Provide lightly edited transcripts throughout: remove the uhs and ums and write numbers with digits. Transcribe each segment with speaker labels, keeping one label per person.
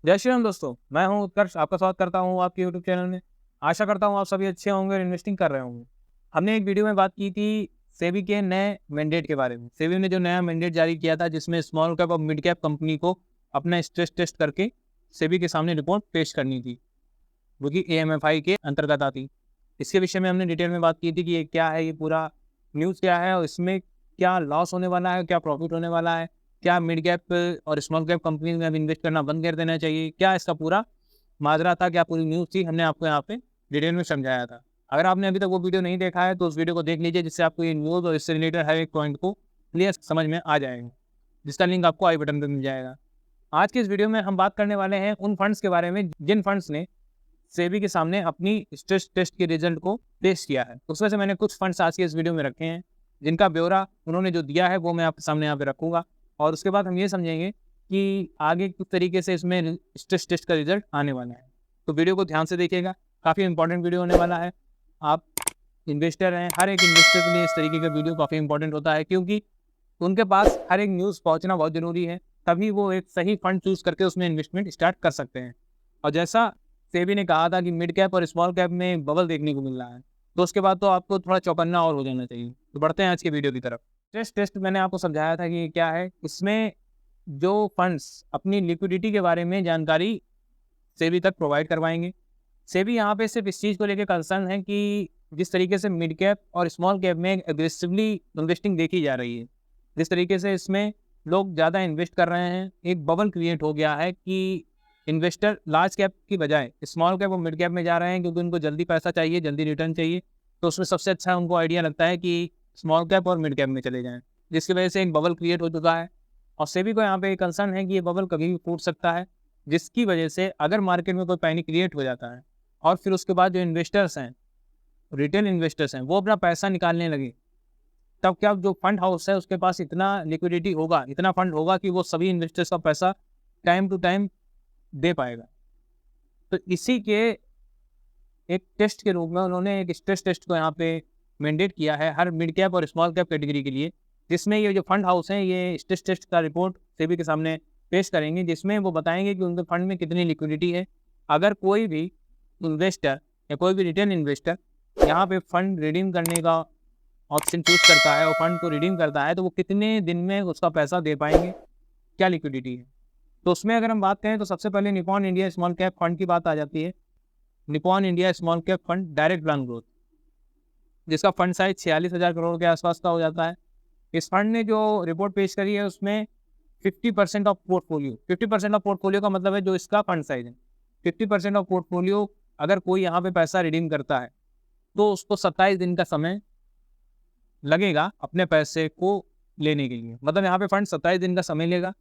Speaker 1: जय श्री राम दोस्तों, मैं हूं उत्कर्ष। आपका स्वागत करता हूं आपके यूट्यूब चैनल में। आशा करता हूं आप सभी अच्छे होंगे और इन्वेस्टिंग कर रहे होंगे। हमने एक वीडियो में बात की थी सेबी के नए मैंडेट के बारे में। सेबी ने जो नया मैंडेट जारी किया था जिसमें स्मॉल कैप और मिड कैप कंपनी को अपना स्ट्रेस टेस्ट करके सेबी के सामने रिपोर्ट पेश करनी थी, जो कि एएमएफआई के अंतर्गत आती। इसके विषय में हमने डिटेल में बात की थी कि ये क्या है, ये पूरा न्यूज़ क्या है और इसमें क्या लॉस होने वाला है, क्या प्रॉफिट होने वाला है, क्या मिड कैप और स्मॉल कैप कंपनी में अब इन्वेस्ट करना बंद कर देना चाहिए, क्या इसका पूरा माजरा था, क्या पूरी न्यूज़ थी, हमने आपको यहाँ पे डिटेल में समझाया था। अगर आपने अभी तक वो वीडियो नहीं देखा है तो उस वीडियो को देख लीजिए, जिससे आपको ये न्यूज़ और इससे रिलेटेड हर एक पॉइंट को क्लियर समझ में आ जाएगा, जिसका लिंक आपको आई बटन पर मिल जाएगा। आज के इस वीडियो में हम बात करने वाले हैं उन फंड्स के बारे में जिन फंड्स ने सेबी के सामने अपनी स्ट्रेस टेस्ट के रिजल्ट को पेश किया है। उसमें से मैंने कुछ फंड्स आज के इस वीडियो में रखे हैं, जिनका ब्यौरा उन्होंने जो दिया है वो मैं आपके सामने यहाँ पे रखूँगा। और उसके बाद हम ये समझेंगे कि आगे किस तरीके से इसमें स्ट्रेस टेस्ट का रिजल्ट आने वाला है। तो वीडियो को ध्यान से देखिएगा, काफ़ी इंपॉर्टेंट वीडियो होने वाला है। आप इन्वेस्टर हैं, हर एक इन्वेस्टर के लिए इस तरीके का वीडियो काफ़ी इंपॉर्टेंट होता है, क्योंकि उनके पास हर एक न्यूज़ पहुँचना बहुत ज़रूरी है। तभी वो एक सही फंड चूज़ करके उसमें इन्वेस्टमेंट स्टार्ट कर सकते हैं। और जैसा सेबी ने कहा था कि मिड कैप और स्मॉल कैप में बबल देखने को मिल रहा है, तो उसके बाद तो आपको थोड़ा चौकन्ना और हो जाना चाहिए। तो बढ़ते हैं आज के वीडियो की तरफ। स्ट्रेस टेस्ट मैंने आपको समझाया था कि ये क्या है। इसमें जो फंड्स अपनी लिक्विडिटी के बारे में जानकारी सेबी तक प्रोवाइड करवाएंगे। सेबी यहाँ पे सिर्फ इस चीज़ को लेकर कंसर्न है कि जिस तरीके से मिड कैप और स्मॉल कैप में एग्रेसिवली इन्वेस्टिंग देखी जा रही है, जिस तरीके से इसमें लोग ज़्यादा इन्वेस्ट कर रहे हैं, एक बबल क्रिएट हो गया है कि इन्वेस्टर लार्ज कैप की बजाय स्मॉल कैप और मिड कैप में जा रहे हैं, क्योंकि उनको जल्दी पैसा चाहिए, जल्दी रिटर्न चाहिए। तो उसमें सबसे अच्छा उनको आइडिया लगता है कि स्मॉल कैप और मिड कैप में चले जाएँ, जिसकी वजह से एक बबल क्रिएट हो चुका है। और सेबी को यहाँ पे कंसर्न है कि ये बबल कभी भी फूट सकता है, जिसकी वजह से अगर मार्केट में कोई पैनिक क्रिएट हो जाता है और फिर उसके बाद जो इन्वेस्टर्स हैं, रिटेल इन्वेस्टर्स हैं, वो अपना पैसा निकालने लगे, तब क्या जो फंड हाउस है उसके पास इतना लिक्विडिटी होगा, इतना फंड होगा कि वो सभी इन्वेस्टर्स का पैसा टाइम टू टाइम दे पाएगा। तो इसी के एक टेस्ट के रूप में उन्होंने एक स्ट्रेस टेस्ट को यहाँ पे मैंडेट किया है हर मिड कैप और स्मॉल कैप कैटेगरी के लिए, जिसमें ये जो फंड हाउस हैं ये स्ट्रेस टेस्ट का रिपोर्ट सेबी के सामने पेश करेंगे, जिसमें वो बताएंगे कि उनके फंड में कितनी लिक्विडिटी है। अगर कोई भी इन्वेस्टर या कोई भी रिटेल इन्वेस्टर यहाँ पे फंड रिडीम करने का ऑप्शन चूज करता है और फंड को रिडीम करता है, तो वो कितने दिन में उसका पैसा दे पाएंगे, क्या लिक्विडिटी है। तो उसमें अगर हम बात करें तो सबसे पहले Nippon India small cap fund की बात आ जाती है। Nippon India small cap fund direct plan growth, जिसका फंड साइज 46,000 करोड़ के आसपास का हो जाता है। इस फंड ने जो रिपोर्ट पेश करी है उसमें 50% ऑफ पोर्टफोलियो, 50% ऑफ पोर्टफोलियो का मतलब है जो इसका फंड साइज है, 50% ऑफ पोर्टफोलियो अगर कोई यहाँ पे पैसा रिडीम करता है तो उसको 27 दिन का समय लगेगा अपने पैसे को लेने के लिए। मतलब यहाँ पे फंड 27 दिन का समय लेगा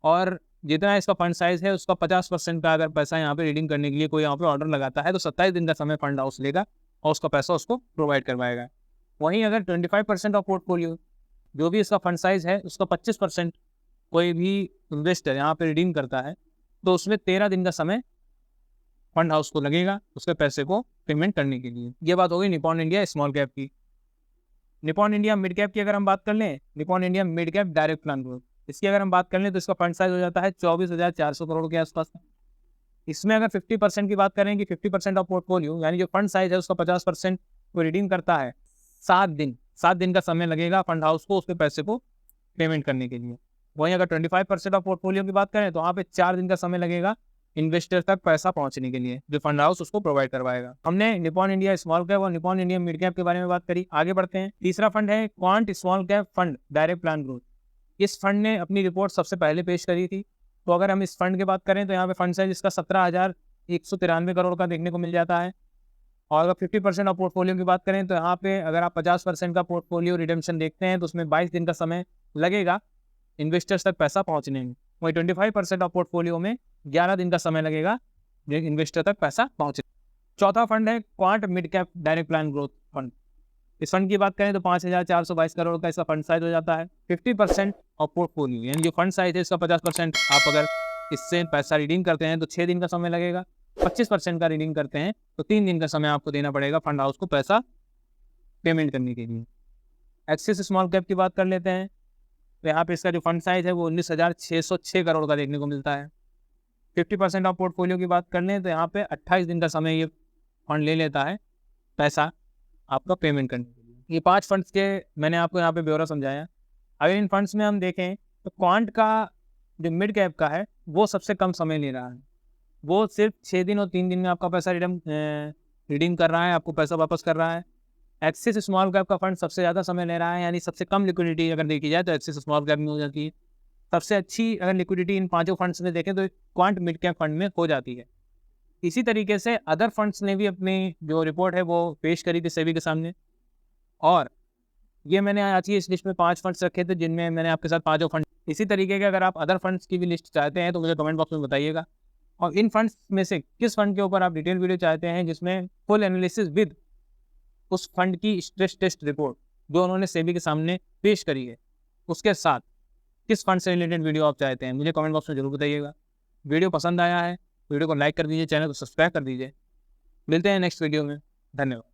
Speaker 1: और जितना इसका फंड साइज है उसका 50% का अगर पैसा यहाँ पे रीडिंग करने के लिए कोई यहाँ पे ऑर्डर लगाता है तो 27 दिन का समय फंड हाउस लेगा और उसका पैसा उसको प्रोवाइड करवाएगा। वहीं अगर 25% ऑफ पोर्टफोलियो, जो भी इसका फंड साइज है उसका 25% कोई भी इन्वेस्टर यहाँ पे रिडीम करता है तो उसमें 13 दिन का समय फंड हाउस को लगेगा उसके पैसे को पेमेंट करने के लिए। ये बात होगी निपॉन इंडिया स्मॉल कैप की। निपॉन इंडिया मिड कैप की अगर हम बात कर लें, Nippon India mid cap direct plan growth, इसकी अगर हम बात कर लें तो इसका फंड साइज हो जाता है 24,400 करोड़ के आसपास का। इसमें अगर 50% की बात करें कि 50% ऑफ पोर्टफोलियो यानी जो फंड साइज है उसका 50% को रिडीम करता है, 7 दिन का समय लगेगा फंड हाउस को उसके पैसे को पेमेंट करने के लिए। वहीं अगर 25% ऑफ पोर्टफोलियो की बात करें तो वहाँ पे 4 दिन का समय लगेगा इन्वेस्टर तक पैसा पहुंचने के लिए, जो फंड हाउस उसको प्रोवाइड करवाएगा। हमने निपॉन इंडिया स्मॉल कैप और निपॉन इंडिया मिड कैप के बारे में बात करी। आगे बढ़ते हैं। तीसरा फंड है quant small cap fund direct plan growth. इस फंड ने अपनी रिपोर्ट सबसे पहले पेश करी थी। तो अगर हम इस फंड की बात करें तो यहाँ पे फंड साइज इसका 17,193 करोड़ का देखने को मिल जाता है। और अगर 50% ऑफ पोर्टफोलियो की बात करें तो यहाँ पे अगर आप 50% का पोर्टफोलियो रिडेम्पशन देखते हैं तो उसमें 22 दिन का समय लगेगा इन्वेस्टर्स तक पैसा पहुँचने में। वहीं 25% ऑफ पोर्टफोलियो में 11 दिन का समय लगेगा इन्वेस्टर तक पैसा पहुँचने। चौथा फंड है quant mid cap direct plan growth fund. इस फंड की बात करें तो 5,422 करोड़ का इसका फंड साइज हो जाता है। 50% ऑफ पोर्टफोलियो यानी जो फंड साइज है इसका 50% आप अगर इससे पैसा रिडीम करते हैं तो 6 दिन का समय लगेगा। 25% का रिडीम करते हैं तो 3 दिन का समय आपको देना पड़ेगा फंड हाउस को पैसा पेमेंट करने के लिए। एक्सिस स्मॉल कैप की बात कर लेते हैं तो यहाँ पे इसका जो फंड साइज है वो 19,606 करोड़ का देखने को मिलता है। 50% ऑफ पोर्टफोलियो की बात कर लें तो यहाँ पे 28 दिन का समय ये फंड ले लेता है पैसा आपका पेमेंट करने के लिए। ये 5 फंड्स के मैंने आपको यहाँ पे ब्यौरा समझाया। अगर इन फंड्स में हम देखें तो क्वांट का जो मिड कैप का है वो सबसे कम समय ले रहा है। वो सिर्फ 6 दिन और 3 दिन में आपका पैसा रिडीम कर रहा है, आपको पैसा वापस कर रहा है। एक्सिस स्मॉल कैप का फंड सबसे ज़्यादा समय ले रहा है, यानी सबसे कम लिक्विडिटी अगर देखी जाए तो एक्सिस स्मॉल कैप में हो जाती है। सबसे अच्छी अगर लिक्विडिटी इन 5 फंड्स में देखें तो क्वांट मिड कैप फंड में हो जाती है। इसी तरीके से अदर फंड्स ने भी अपनी जो रिपोर्ट है वो पेश करी थी सेबी के सामने, और ये मैंने आज की इस लिस्ट में 5 फंड्स रखे थे जिनमें मैंने आपके साथ 5 फंड। इसी तरीके के अगर आप अदर फंड्स की भी लिस्ट चाहते हैं तो मुझे कमेंट बॉक्स में बताइएगा, और इन फंड्स में से किस फंड के ऊपर आप डिटेल वीडियो चाहते हैं जिसमें फुल एनालिसिस विद उस फंड की स्ट्रेस टेस्ट रिपोर्ट जो उन्होंने सेबी के सामने पेश करी है उसके साथ किस फंड से रिलेटेड वीडियो आप चाहते हैं, मुझे कमेंट बॉक्स में जरूर बताइएगा। वीडियो पसंद आया है वीडियो को लाइक कर दीजिए, चैनल को सब्सक्राइब कर दीजिए। मिलते हैं नेक्स्ट वीडियो में। धन्यवाद।